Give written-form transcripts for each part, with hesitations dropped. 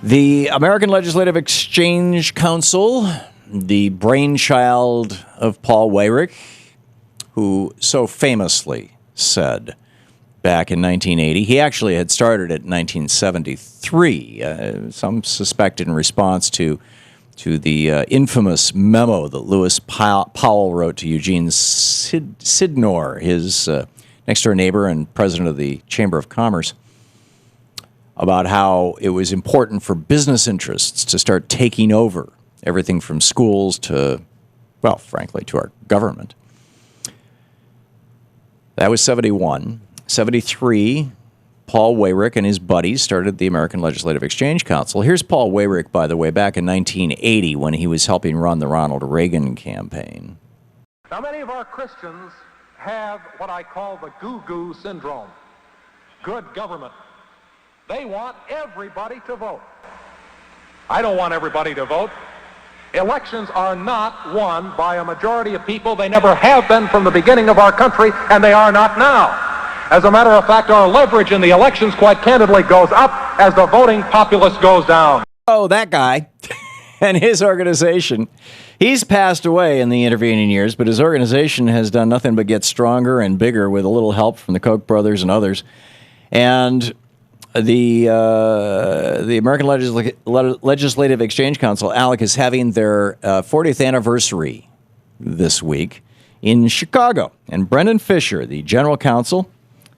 The American Legislative Exchange Council, the brainchild of Paul Weyrich, who so famously said back in 1980, he actually had started it in 1973, some suspect in response to the infamous memo that Lewis Powell wrote to Eugene Sydnor, his next-door neighbor and president of the Chamber of Commerce, about how it was important for business interests to start taking over everything from schools to, well, frankly, to our government. That was 71. 73, Paul Weyrich and his buddies started the American Legislative Exchange Council. Here's Paul Weyrich, by the way, back in 1980 when he was helping run the Ronald Reagan campaign. Now, many of our Christians have what I call the goo-goo syndrome. Good government. They want everybody to vote. I don't want everybody to vote. Elections are not won by a majority of people. They never have been from the beginning of our country, and they are not now. As a matter of fact, our leverage in the elections, quite candidly, goes up as the voting populace goes down. Oh, that guy and his organization. He's passed away in the intervening years, but his organization has done nothing but get stronger and bigger with a little help from the Koch brothers and others. And the American Legislative Exchange Council, ALEC, is having their 40th anniversary this week in Chicago. And Brendan Fisher, the general counsel,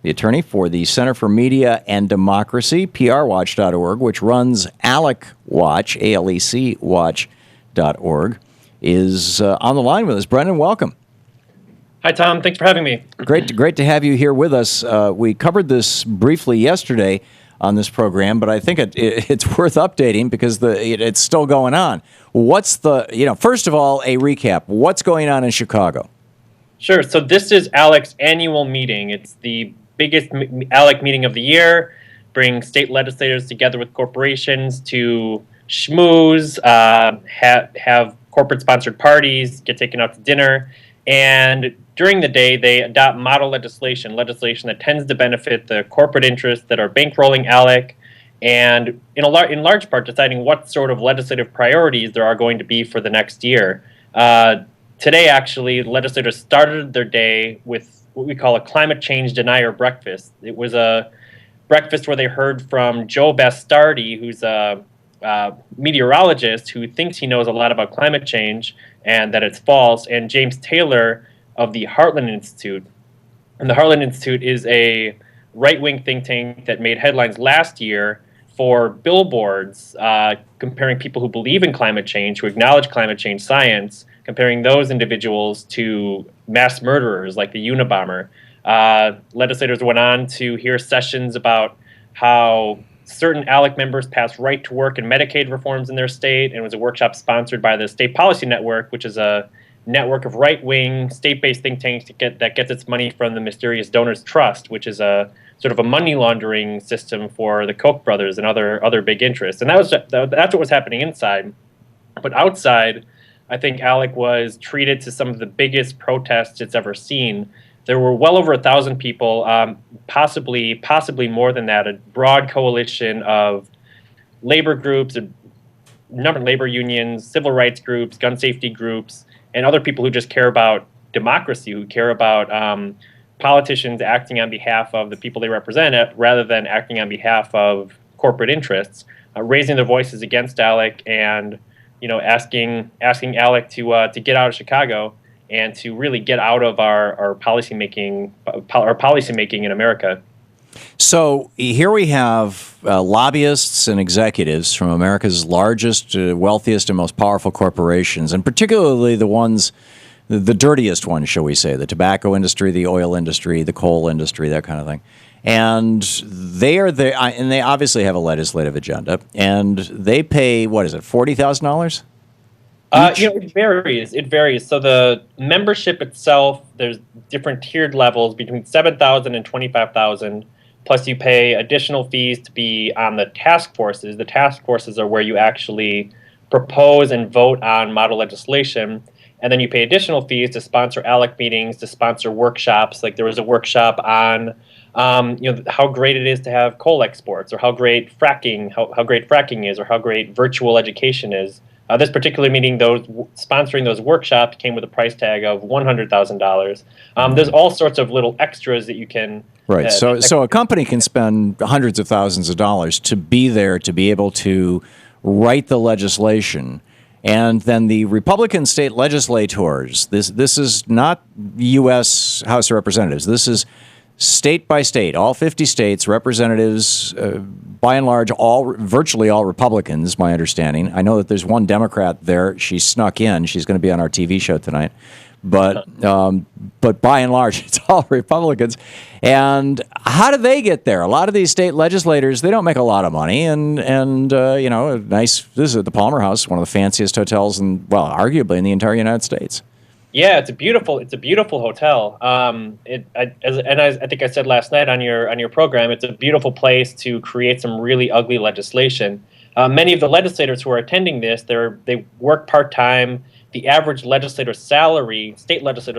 the attorney for the Center for Media and Democracy, prwatch.org, which runs ALEC Watch, ALEC Watch.org, is on the line with us. Brendan, welcome. Hi, Tom. Thanks for having me. Great to have you here with us. We covered this briefly yesterday on this program, but I think it's worth updating because it's still going on. What's first of all, a recap. What's going on in Chicago? Sure. So this is ALEC's annual meeting. It's the biggest ALEC meeting of the year. Brings state legislators together with corporations to schmooze, have corporate-sponsored parties, get taken out to dinner, and during the day, they adopt model legislation that tends to benefit the corporate interests that are bankrolling ALEC, and in large part deciding what sort of legislative priorities there are going to be for the next year. Today, actually, legislators started their day with what we call a climate change denier breakfast. It was a breakfast where they heard from Joe Bastardi, who's a meteorologist who thinks he knows a lot about climate change and that it's false, and James Taylor of the Heartland Institute. And the Heartland Institute is a right-wing think tank that made headlines last year for billboards comparing people who believe in climate change, who acknowledge climate change science, comparing those individuals to mass murderers like the Unabomber. Legislators went on to hear sessions about how certain ALEC members passed right-to-work and Medicaid reforms in their state, and it was a workshop sponsored by the State Policy Network, which is a network of right-wing, state-based think tanks that gets its money from the mysterious Donors Trust, which is a sort of a money laundering system for the Koch brothers and other big interests. And that's what was happening inside. But outside, I think ALEC was treated to some of the biggest protests it's ever seen. There were well over 1,000 people, possibly more than that, a broad coalition of labor groups, a number of labor unions, civil rights groups, gun safety groups, and other people who just care about democracy, who care about politicians acting on behalf of the people they represent, rather than acting on behalf of corporate interests, raising their voices against ALEC and asking ALEC to get out of Chicago and to really get out of our policymaking in America. So here we have lobbyists and executives from America's largest, wealthiest, and most powerful corporations, and particularly the ones, the dirtiest ones, shall we say, the tobacco industry, the oil industry, the coal industry, that kind of thing. And they are there, and they obviously have a legislative agenda, and they pay, what is it, $40,000? It varies. It varies. So the membership itself, there's different tiered levels between $7,000 and $25,000. Plus, you pay additional fees to be on the task forces. The task forces are where you actually propose and vote on model legislation. and then you pay additional fees to sponsor ALEC meetings, to sponsor workshops. Like there was a workshop on how great it is to have coal exports, or how great fracking is, or how great virtual education is. This particular meeting, sponsoring those workshops came with a price tag of $100,000. There's all sorts of little extras that you can. Right. So a company can spend hundreds of thousands of dollars to be there, to be able to write the legislation. And then the Republican state legislators, this is not U.S. House of Representatives. This is state by state, all 50 states, representatives, by and large, virtually all Republicans, my understanding. I know that there's one Democrat there. She snuck in. She's going to be on our TV show tonight. But by and large, it's all Republicans. And how do they get there? A lot of these state legislators, they don't make a lot of money. And this is at the Palmer House, one of the fanciest hotels arguably in the entire United States. Yeah, it's a beautiful hotel. I think I said last night on your program, it's a beautiful place to create some really ugly legislation. Many of the legislators who are attending this, they work part-time. The average state legislator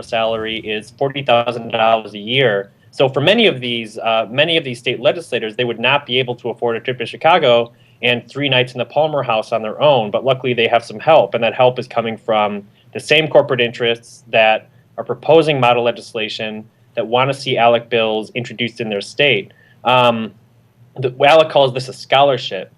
salary is $40,000 a year. So for many of these state legislators, they would not be able to afford a trip to Chicago and 3 nights in the Palmer House on their own. But luckily, they have some help, and that help is coming from the same corporate interests that are proposing model legislation, that want to see ALEC bills introduced in their state. ALEC calls this a scholarship.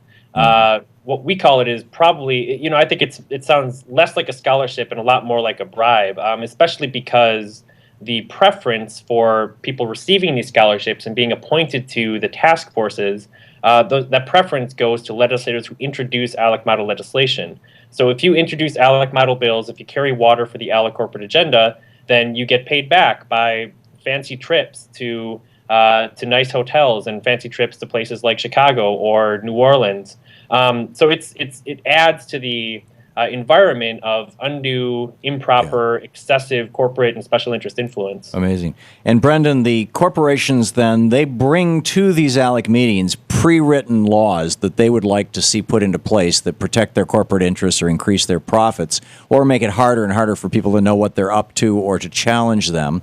What we call it is probably, I think it sounds less like a scholarship and a lot more like a bribe, especially because the preference for people receiving these scholarships and being appointed to the task forces, that preference goes to legislators who introduce ALEC model legislation. So if you introduce ALEC model bills, if you carry water for the ALEC corporate agenda, then you get paid back by fancy trips to nice hotels and fancy trips to places like Chicago or New Orleans. So it adds to the environment of undue, improper, excessive corporate and special interest influence. Amazing. And Brendan, the corporations then, they bring to these ALEC meetings pre-written laws that they would like to see put into place that protect their corporate interests or increase their profits, or make it harder and harder for people to know what they're up to or to challenge them.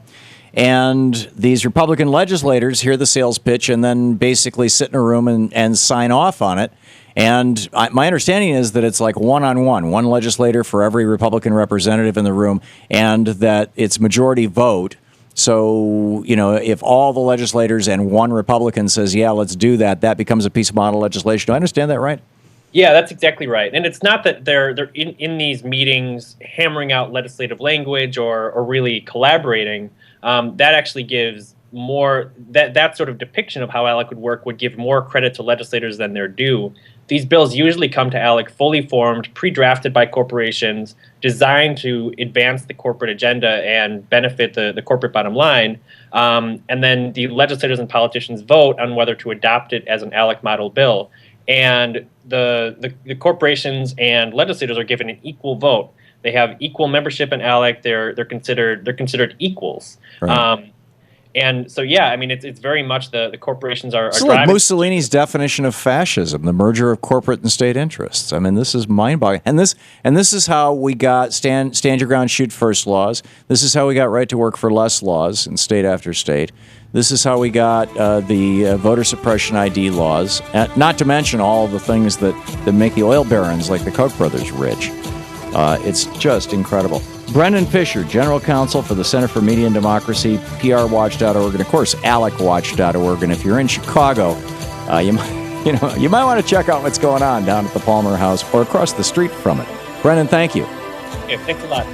And these Republican legislators hear the sales pitch and then basically sit in a room and sign off on it. And my understanding is that it's like one-on-one, one legislator for every Republican representative in the room, and that it's majority vote. So, if all the legislators and one Republican says, yeah, let's do that, that becomes a piece of model legislation. Do I understand that right? Yeah, that's exactly right. And it's not that they're in these meetings hammering out legislative language or really collaborating. That actually gives more, that sort of depiction of how ALEC would work would give more credit to legislators than they're due. These bills usually come to ALEC fully formed, pre-drafted by corporations, designed to advance the corporate agenda and benefit the corporate bottom line. And then the legislators and politicians vote on whether to adopt it as an ALEC model bill. And the corporations and legislators are given an equal vote. They have equal membership in ALEC. They're considered equals. Right. And so, yeah, I mean, it's very much the corporations are it's driving. Like Mussolini's definition of fascism, the merger of corporate and state interests. I mean, this is mind-boggling. And this is how we got stand your ground, shoot first laws. This is how we got right to work for less laws in state after state. This is how we got the voter suppression ID laws, not to mention all the things that make the oil barons like the Koch brothers rich. It's just incredible. Brendan Fisher, General Counsel for the Center for Media and Democracy, PRWatch.org, and of course, ALECWatch.org. And if you're in Chicago, you might want to check out what's going on down at the Palmer House or across the street from it. Brendan, thank you. Yeah, thanks a lot.